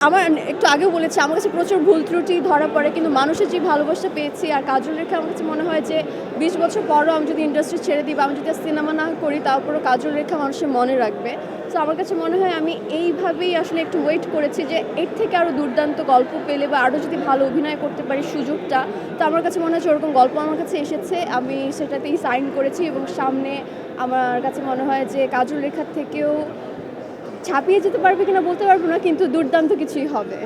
আমার একটু আগেও বলেছি আমার কাছে প্রচুর ভুল ত্রুটি ধরা পড়ে, কিন্তু মানুষের যে ভালোবাসা পেয়েছি আর কাজল রেখা আমার কাছে মনে হয় যে 20 বছর পরও আমি যদি ইন্ডাস্ট্রি ছেড়ে দিই বা আমি যদি সিনেমা না করি তারপরও কাজল রেখা মানুষের মনে রাখবে। তো আমার কাছে মনে হয় আমি এইভাবেই আসলে একটু ওয়েট করেছি যে এর থেকে আরও দুর্দান্ত গল্প পেলে বা আরও যদি ভালো অভিনয় করতে পারি সুযোগটা, তো আমার কাছে মনে হচ্ছে ওরকম গল্প আমার কাছে এসেছে, আমি সেটাতেই সাইন করেছি এবং সামনে আমার কাছে মনে হয় যে কাজল রেখার থেকেও ছাপিয়ে যেতে পারবে কিনা বলতে পারবো না, কিন্তু দুর্দান্ত কিছুই হবে।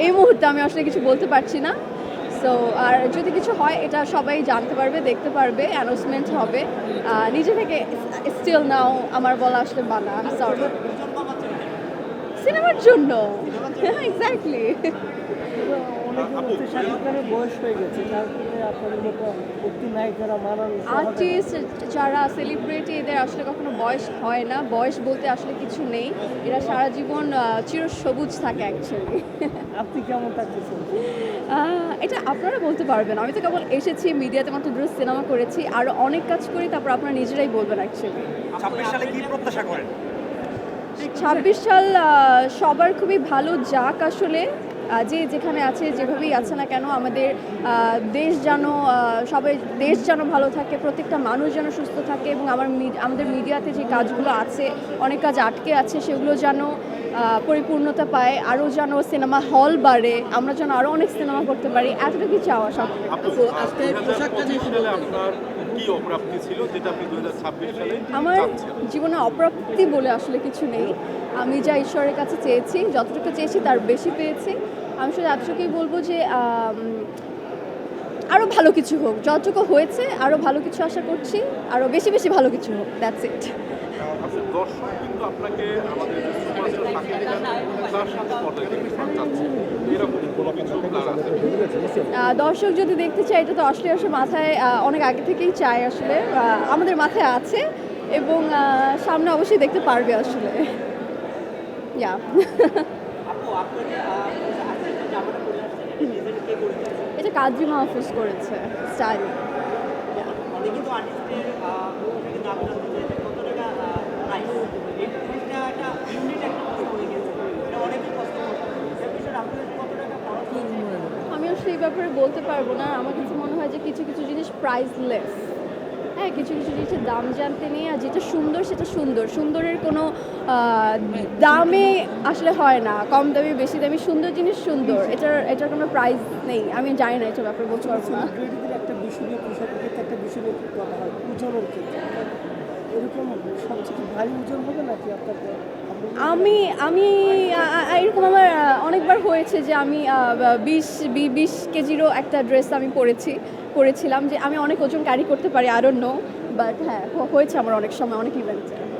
এই মুহূর্তে আমি আসলে কিছু বলতে পারছি না। সো আর যদি কিছু হয় এটা সবাই জানতে পারবে, দেখতে পারবে, অ্যানাউন্সমেন্ট হবে। নিজে থেকে স্টিল নাও আমার বলা আসলে বানা, সরি। সিনেমার জন্য এক্স্যাক্টলি। আর্টিস্ট যারা সেলিব্রিটি এদের আসলে কখনো বয়স হয় না, বয়স বলতে আসলে কিছু নেই, এরা সারা জীবন চিরসবুজ থাকে অ্যাকচুয়ালি। আপনি কেমন থাকতেছেন? এটা আপনারা বলতে পারবেন, আমি তো কেবল এসেছি মিডিয়াতে মাত্র দুটো সিনেমা করেছি, আরও অনেক কাজ করি, তারপর আপনারা নিজেরাই বলবেন অ্যাকচুয়ালি। 26 সালে কি প্রত্যাশা করেন? 26 সাল সবার খুবই ভালো যাক আসলে, যে যেখানে আছে যেভাবেই আছে না কেন আমাদের দেশ যেন সবাই দেশ যেন ভালো থাকে, প্রত্যেকটা মানুষ যেন সুস্থ থাকে, এবং আমাদের মিডিয়াতে যে কাজগুলো আছে অনেক কাজ আটকে আছে সেগুলো যেন পরিপূর্ণতা পায়, আরও যেন সিনেমা হল বাড়ে, আমরা যেন আরও অনেক সিনেমা করতে পারি, এতটুকুই চাওয়া সব। আজকে পোশাকটা নিয়ে কি অপ্রাপ্তি ছিল যেটা আপনি 2026 সালে আমার জীবনে অপ্রাপ্তি বলে আসলে কিছু নেই, আমি যা ঈশ্বরের কাছে চেয়েছি, যতটুকু চেয়েছি তার বেশি পেয়েছি। আমি শুধু এতটুকুই বলবো যে আরও ভালো কিছু হোক, যতটুকু হয়েছে আরও ভালো কিছু আশা করছি, আরও বেশি বেশি ভালো কিছু হোক, দ্যাটস ইট। দর্শক কিন্তু আপনাকে আমাদের যে সুপারস্টার সাকিব খান তার সাথে পর্দায় দেখতে চাচ্ছে, এরকম কোনো কিছু প্ল্যান আছে? দর্শক যদি দেখতে চায় এটা তো আসলে মাথায় অনেক আগে থেকেই চায় আসলে, আমাদের মাথায় আছে, এবং সামনে অবশ্যই দেখতে পারবে আসলে। ইয়া এটা কাজী মাহফুজ করেছে স্টাইল। আমি আসলে এই ব্যাপারে বলতে পারবো না, আমার কাছে মনে হয় যে কিছু কিছু জিনিস প্রাইসলেস। হ্যাঁ, কিছু কিছু জিনিসের দাম জানতে নেই, আর যেটা সুন্দর সেটা সুন্দর, সুন্দরের কোনো দামে আসলে হয় না, কম দামি বেশি দামি, সুন্দর জিনিস সুন্দর, এটার কোনো প্রাইস নেই। আমি জানি না এটার ব্যাপারে বলতে পারবো না। একটা বিষয় নিয়ে পোশাকের ক্ষেত্রে একটা বিষয় নিয়ে কথা হয় ওজনের ক্ষেত্রে, এরকম সবচেয়ে ভারী ওজন হবে নাকি আপনার? আমি এরকম আমার অনেকবার হয়েছে যে আমি 20 কেজিরও একটা ড্রেস আমি পরেছিলাম, যে আমি অনেক ওজন ক্যারি করতে পারি, আই ডোন্ট নো, বাট হ্যাঁ হয়েছে আমার অনেক সময় অনেক ইভেন্টে।